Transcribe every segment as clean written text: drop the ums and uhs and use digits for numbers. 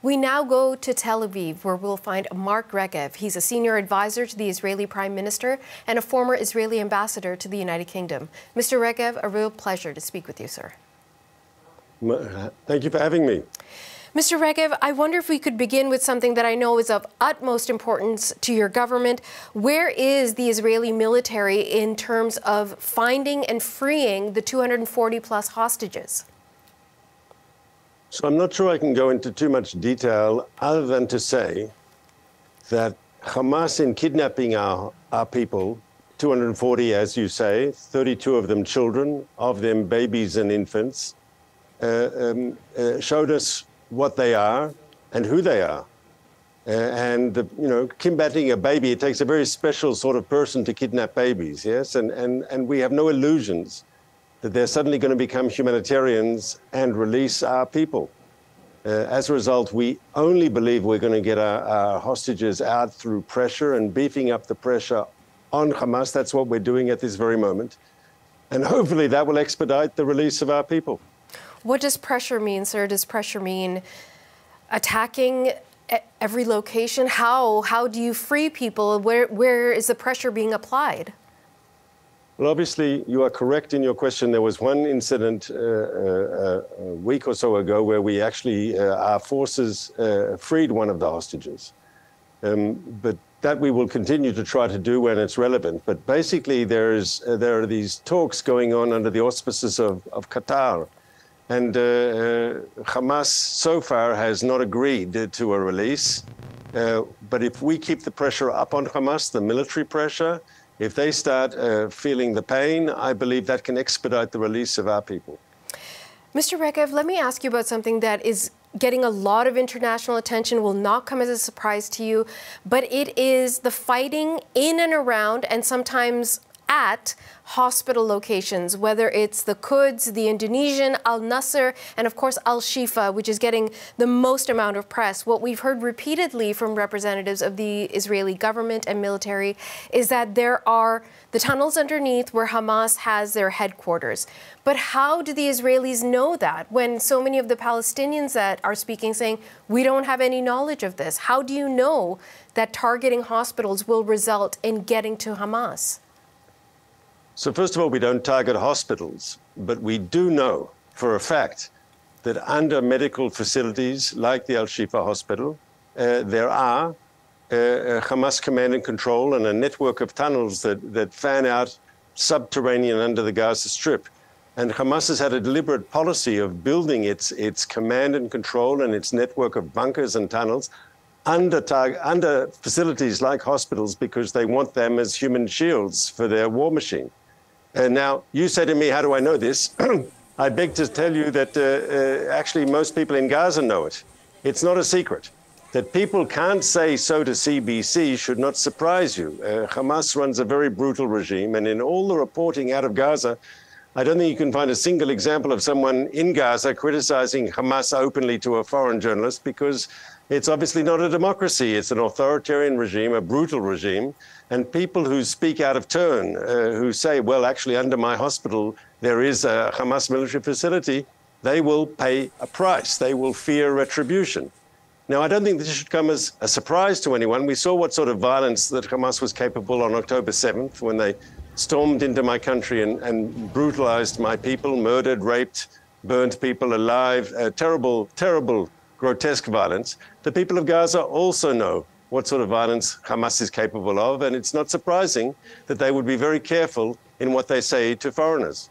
We now go to Tel Aviv, where we'll find Mark Regev. He's a senior advisor to the Israeli Prime Minister and a former Israeli ambassador to the United Kingdom. Mr. Regev, a real pleasure to speak with you, sir. Thank you for having me. Mr. Regev, I wonder if we could begin with something that I know is of utmost importance to your government. Where is the Israeli military in terms of finding and freeing the 240-plus hostages? So I'm not sure I can go into too much detail other than to say that Hamas, in kidnapping our people, 240, as you say, 32 of them children, of them babies and infants, showed us what they are and who they are. Kidnapping a baby, it takes a very special sort of person to kidnap babies, yes? And we have no illusions that they're suddenly going to become humanitarians and release our people. As a result, we only believe we're going to get our hostages out through pressure and beefing up the pressure on Hamas. That's what we're doing at this very moment. And hopefully that will expedite the release of our people. What does pressure mean, sir? Does pressure mean attacking every location? How do you free people? Where is the pressure being applied? Well, obviously, you are correct in your question. There was one incident a week or so ago where we actually, our forces freed one of the hostages. But that we will continue to try to do when it's relevant. But basically, there are these talks going on under the auspices of Qatar. And Hamas so far has not agreed to a release. But if we keep the pressure up on Hamas, the military pressure, if they start feeling the pain, I believe that can expedite the release of our people. Mr. Regev, let me ask you about something that is getting a lot of international attention, will not come as a surprise to you, but it is the fighting in and around and sometimes at hospital locations, whether it's the Quds, the Indonesian, Al-Nasser, and of course Al-Shifa, which is getting the most amount of press. What we've heard repeatedly from representatives of the Israeli government and military is that there are the tunnels underneath where Hamas has their headquarters. But how do the Israelis know that when so many of the Palestinians that are speaking saying, we don't have any knowledge of this? How do you know that targeting hospitals will result in getting to Hamas? So first of all, we don't target hospitals, but we do know for a fact that under medical facilities like the Al-Shifa hospital, there are Hamas command and control and a network of tunnels that fan out subterranean under the Gaza Strip. And Hamas has had a deliberate policy of building its command and control and its network of bunkers and tunnels under facilities like hospitals because they want them as human shields for their war machine. And now, you say to me, how do I know this? I beg to tell you that actually most people in Gaza know it. It's not a secret. That people can't say so to CBC should not surprise you. Hamas runs a very brutal regime, and in all the reporting out of Gaza, I don't think you can find a single example of someone in Gaza criticizing Hamas openly to a foreign journalist because it's obviously not a democracy. It's an authoritarian regime, a brutal regime. And people who speak out of turn, who say, well, actually, under my hospital, there is a Hamas military facility, they will pay a price. They will fear retribution. Now, I don't think this should come as a surprise to anyone. We saw what sort of violence that Hamas was capable on October 7th when they stormed into my country and brutalized my people, murdered, raped, burned people alive, terrible, terrible, grotesque violence. The people of Gaza also know what sort of violence Hamas is capable of, and it's not surprising that they would be very careful in what they say to foreigners.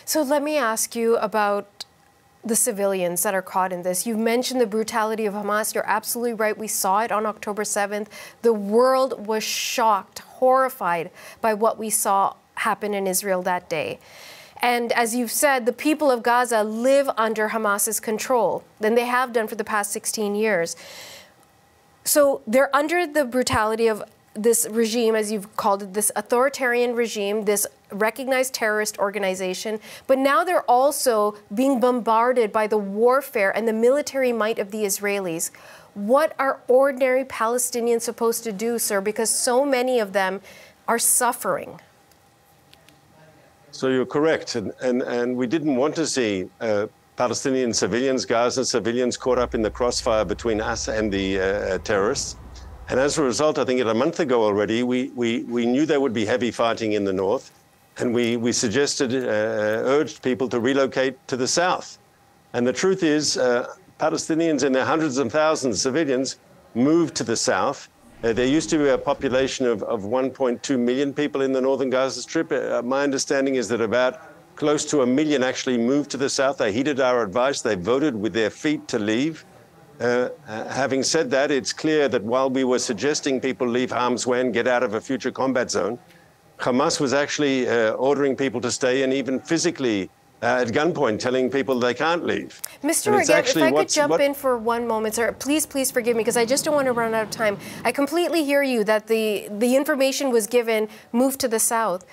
So let me ask you about the civilians that are caught in this. You've mentioned the brutality of Hamas. You're absolutely right. We saw it on October 7th. The world was shocked, horrified by what we saw happen in Israel that day. And as you've said, the people of Gaza live under Hamas's control, and they have done for the past 16 years. So they're under the brutality of this regime, as you've called it, this authoritarian regime, this recognized terrorist organization. But now they're also being bombarded by the warfare and the military might of the Israelis. What are ordinary Palestinians supposed to do, sir? Because so many of them are suffering. So you're correct. And we didn't want to see Palestinian civilians, Gaza civilians caught up in the crossfire between us and the terrorists. And as a result, I think a month ago already, we knew there would be heavy fighting in the north. And we suggested, urged people to relocate to the south. And the truth is, Palestinians in their hundreds of thousands, civilians, moved to the south. There used to be a population of 1.2 million people in the northern Gaza Strip. My understanding is that about close to 1 million actually moved to the south. They heeded our advice. They voted with their feet to leave. Having said that, it's clear that while we were suggesting people leave harm's way and get out of a future combat zone, Hamas was actually ordering people to stay and even physically at gunpoint telling people they can't leave. Mr. Regev, if I could jump in for one moment, sir, please forgive me, because I just don't want to run out of time. I completely hear you that the information was given, moved to the south.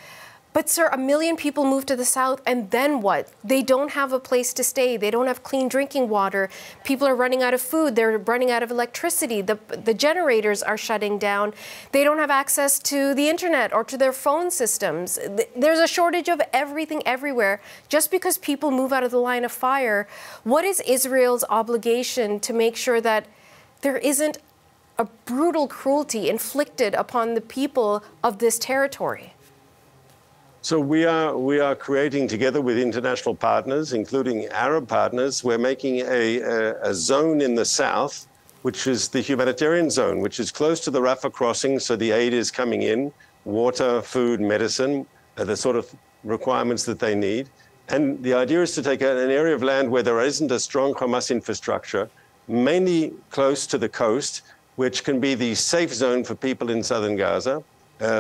But, sir, 1 million people move to the south, and then what? They don't have a place to stay. They don't have clean drinking water. People are running out of food. They're running out of electricity. The generators are shutting down. They don't have access to the internet or to their phone systems. There's a shortage of everything everywhere. Just because people move out of the line of fire, what is Israel's obligation to make sure that there isn't a brutal cruelty inflicted upon the people of this territory? So we are creating, together with international partners, including Arab partners, we're making a zone in the south, which is the humanitarian zone, which is close to the Rafah crossing, so the aid is coming in, water, food, medicine, the sort of requirements that they need. And the idea is to take an area of land where there isn't a strong Hamas infrastructure, mainly close to the coast, which can be the safe zone for people in southern Gaza,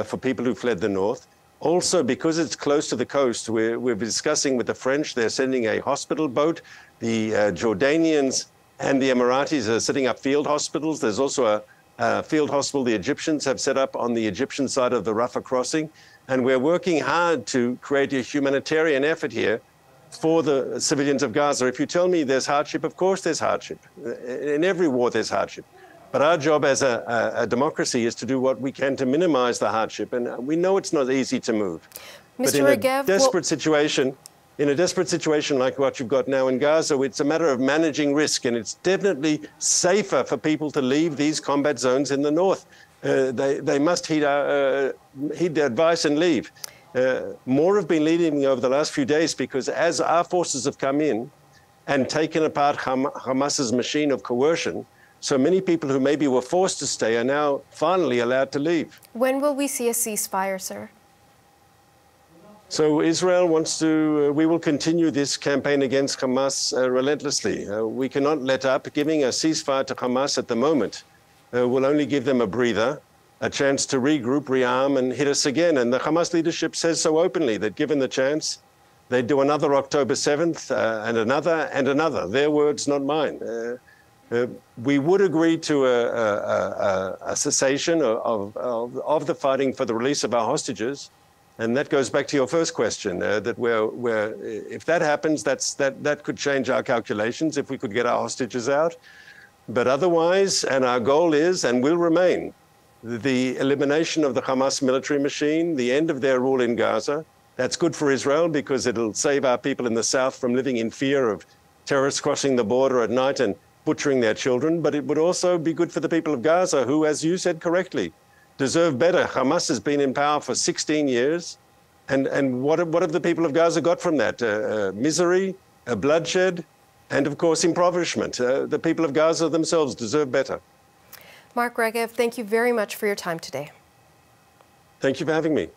for people who fled the north. Also, because it's close to the coast, we're discussing with the French. They're sending a hospital boat. The Jordanians and the Emiratis are setting up field hospitals. There's also a field hospital the Egyptians have set up on the Egyptian side of the Rafah crossing. And we're working hard to create a humanitarian effort here for the civilians of Gaza. If you tell me there's hardship, of course there's hardship. In every war, there's hardship. But our job as a democracy is to do what we can to minimize the hardship. And we know it's not easy to move. But in a desperate situation like what you've got now in Gaza, it's a matter of managing risk. And it's definitely safer for people to leave these combat zones in the north. They must heed the advice and leave. More have been leaving over the last few days because as our forces have come in and taken apart Hamas's machine of coercion, so many people who maybe were forced to stay are now finally allowed to leave. When will we see a ceasefire, sir? So Israel wants to, we will continue this campaign against Hamas relentlessly. We cannot let up. Giving a ceasefire to Hamas at the moment will only give them a breather, a chance to regroup, rearm, and hit us again. And the Hamas leadership says so openly that given the chance, they'd do another October 7th and another and another. Their words, not mine. We would agree to a cessation of the fighting for the release of our hostages. And that goes back to your first question, that if that happens, that could change our calculations if we could get our hostages out. But otherwise, and our goal is and will remain, the elimination of the Hamas military machine, the end of their rule in Gaza. That's good for Israel because it'll save our people in the south from living in fear of terrorists crossing the border at night and butchering their children, but it would also be good for the people of Gaza, who, as you said correctly, deserve better. Hamas has been in power for 16 years, and what have the people of Gaza got from that? Misery, bloodshed, and of course impoverishment. The people of Gaza themselves deserve better. Mark Regev, thank you very much for your time today. Thank you for having me.